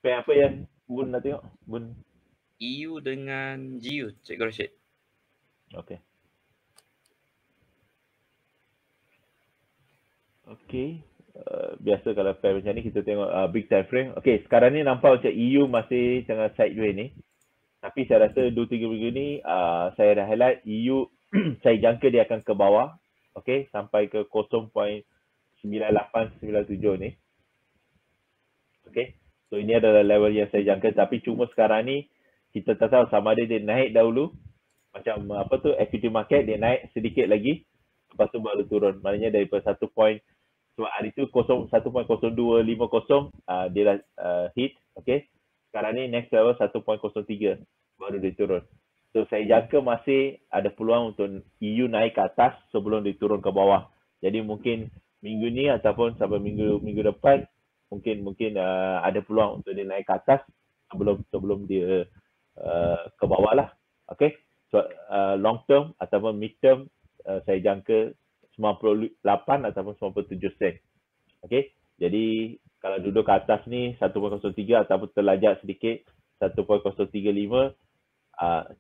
Pair apa yang Bun nak tengok? Bun. EU dengan GU, Cikgu Rashid. Okay. Okay. Biasa kalau pair macam ni kita tengok big time frame. Okay, sekarang ni nampak macam EU masih tengah sideways ni. Tapi saya rasa 2-3 minggu ni saya dah highlight EU saya jangka dia akan ke bawah. Okay, sampai ke 0.9897 ni. Okay, so ini adalah level yang saya jangka. Tapi cuma sekarang ni kita tak tahu sama ada dia naik dahulu. Macam apa tu, equity market dia naik sedikit lagi. Lepas tu baru turun. Maknanya daripada 1 point, sebab hari tu 1.0250 dia dah hit. Okay, sekarang ni next level 1.03 baru dia turun. So saya jangka masih ada peluang untuk EU naik ke atas sebelum dia turun ke bawah. Jadi mungkin minggu ni ataupun sampai minggu depan mungkin ada peluang untuk dia naik ke atas sebelum dia ke bawah lah. Okay. So long term ataupun mid term saya jangka 98 ataupun 97 sen. Okay. Jadi kalau duduk ke atas ni 1.03 ataupun terlajak sedikit 1.035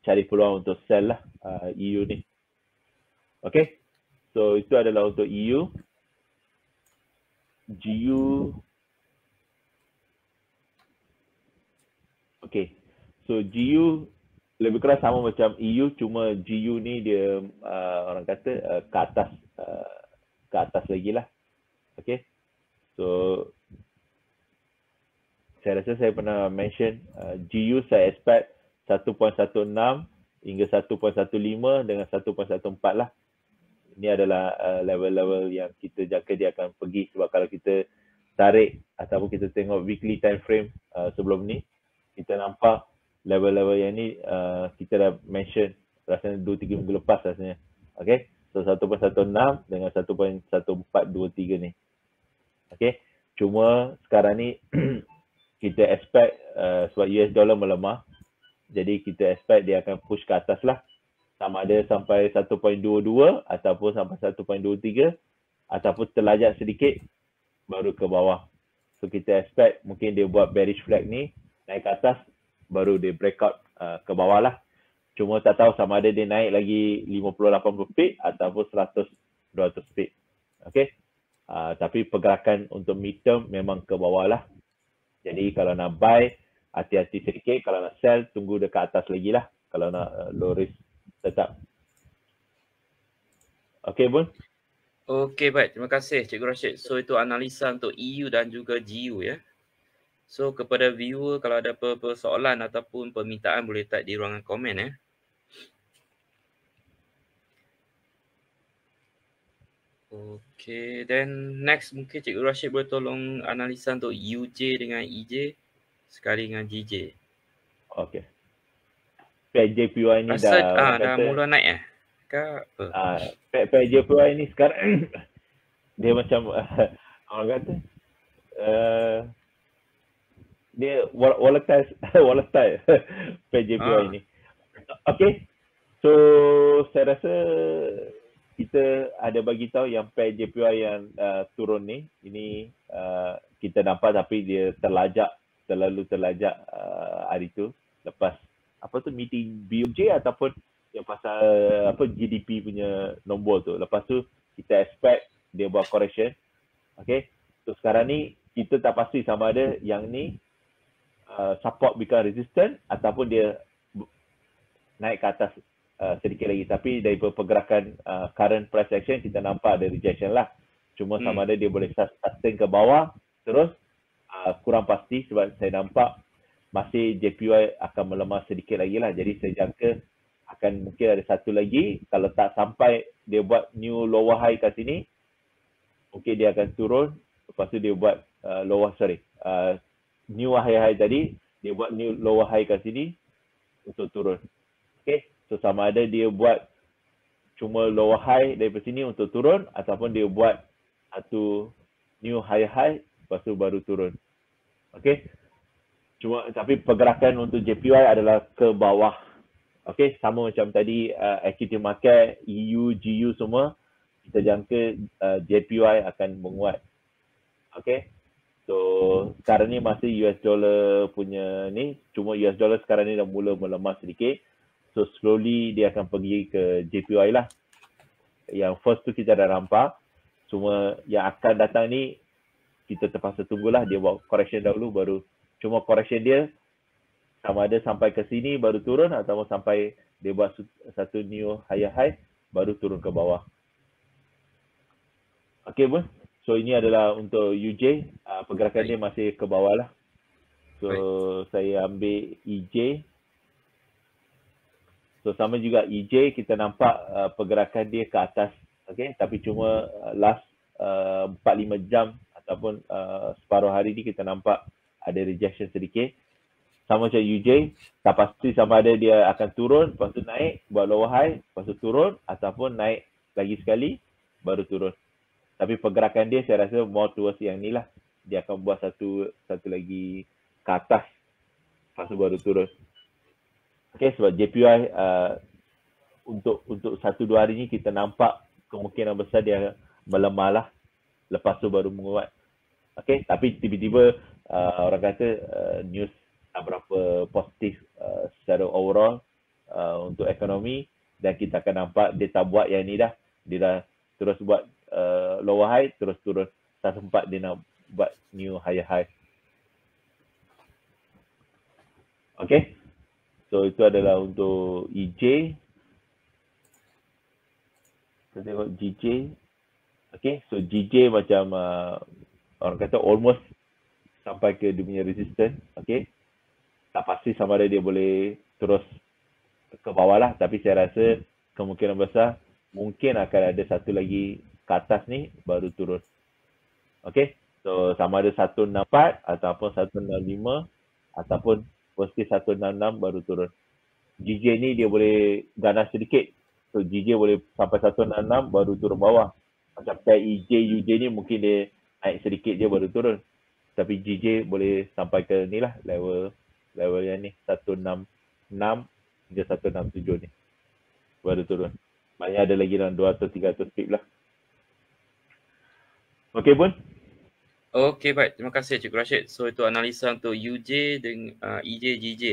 cari peluang untuk sell lah EU ni. Okay. So itu adalah untuk EU. GU. Okay. So GU lebih kurang sama macam EU, cuma GU ni dia orang kata ke atas lagi lah. Okay. So saya rasa saya pernah mention GU saya expect 1.16 hingga 1.15 dengan 1.14 lah. Ini adalah level-level yang kita jangka dia akan pergi, sebab kalau kita tarik ataupun kita tengok weekly time frame sebelum ni, kita nampak level-level yang ni kita dah mention rasanya 2-3 minggu lepas rasanya. Okay. So 1.16 dengan 1.1423 ni. Okay. Cuma sekarang ni kita expect sebab US dollar melemah, jadi kita expect dia akan push ke atas lah. Sama ada sampai 1.22 ataupun sampai 1.23 ataupun terlajak sedikit baru ke bawah. So kita expect mungkin dia buat bearish flag ni naik ke atas baru dia breakout ke bawah lah. Cuma tak tahu sama ada dia naik lagi 50-80 pip ataupun 100-200 pip. Okay. Tapi pergerakan untuk mid term memang ke bawah lah. Jadi kalau nak buy hati-hati sedikit, kalau nak sell tunggu dekat atas lagi lah. Kalau nak low risk tetap. Okay Bun. Okey, baik. Terima kasih Cikgu Rashid. So itu analisa untuk EU dan juga GU ya. So kepada viewer kalau ada apa-apa soalan ataupun permintaan boleh type di ruangan komen ya. Okey, then next mungkin Cikgu Rashid boleh tolong analisa untuk UJ dengan EJ sekali dengan GJ. Okay. PJPY ni Rasa dah dah mula naik ke apa? PJPY ni sekarang dia macam orang kata dia volatile PJPY ni. Okay. So saya rasa kita ada bagi tahu yang pair JPY yang turun ni, ini kita nampak tapi dia terlalu terlajak hari tu lepas apa tu meeting BOJ ataupun yang pasal apa GDP punya nombor tu. Lepas tu kita expect dia buat correction. Okay. So sekarang ni kita tak pasti sama ada yang ni support become resistant ataupun dia naik ke atas sedikit lagi. Tapi dari pergerakan current price action kita nampak ada rejection lah. Cuma sama ada dia boleh sustain ke bawah terus kurang pasti, sebab saya nampak masih JPY akan melemah sedikit lagi lah. Jadi saya jangka akan mungkin ada satu lagi. Kalau tak sampai dia buat new lower high kat sini, mungkin dia akan turun. Lepas tu dia buat new high tadi, dia buat new lower high kat sini untuk turun. Okay. So sama ada dia buat cuma lower high daripada sini untuk turun ataupun dia buat satu new high lepas tu baru turun. Okay. Cuma tapi pergerakan untuk JPY adalah ke bawah. Okay. Sama macam tadi equity market, EU, GU semua kita jangka JPY akan menguat. Okay. So sekarang ni masih US dollar punya ni, cuma US dollar sekarang ni dah mula melemah sedikit. So slowly dia akan pergi ke JPY lah. Yang first tu kita dah nampak. Cuma yang akan datang ni kita terpaksa tunggulah dia buat correction dahulu baru. Cuma correction dia sama ada sampai ke sini baru turun ataupun sampai dia buat satu new higher high baru turun ke bawah. Okay pun. So ini adalah untuk UJ, pergerakan dia masih ke bawah lah. So saya ambil EJ. So sama juga EJ kita nampak pergerakan dia ke atas. Okay, tapi cuma last 4-5 jam ataupun separuh hari ni kita nampak ada rejection sedikit. Sama macam UJ, tak pasti sama ada dia akan turun, lepas tu naik, buat lower high, lepas tu turun ataupun naik lagi sekali, baru turun. Tapi pergerakan dia saya rasa more towards yang ni lah. Dia akan buat satu lagi ke atas, lepas tu baru turun. Okay, sebab JPY untuk 1-2 hari ni kita nampak kemungkinan besar dia melemah lah. Lepas tu baru menguat. Okay, tapi tiba-tiba orang kata news tak berapa positif secara overall untuk ekonomi dan kita akan nampak dia tak buat yang ni dah. Dia dah terus buat lower high, terus turun. Tak sempat dia nak buat new higher high. Okay. So itu adalah untuk EJ. Kita tengok GJ. Okay. So GJ macam orang kata almost sampai ke dia punya resistance. Okay. Tak pasti sama ada dia boleh terus ke bawah lah. Tapi saya rasa kemungkinan besar mungkin akan ada satu lagi ke atas ni baru turun. Okay. So sama ada 164 ataupun 165 ataupun pasti 166 baru turun. GJ ni dia boleh ganas sedikit. So GJ boleh sampai 166 baru turun bawah. Macam pair EJ, UJ ni mungkin dia naik sedikit je baru turun. Tapi GJ boleh sampai ke ni lah level yang ni 166 hingga 167 ni baru turun. Maknanya ada lagi dalam 200-300 pip lah. Okay pun? Okay, baik. Terima kasih Cikgu Rashid. So itu analisa untuk UJ dengan EJ, GJ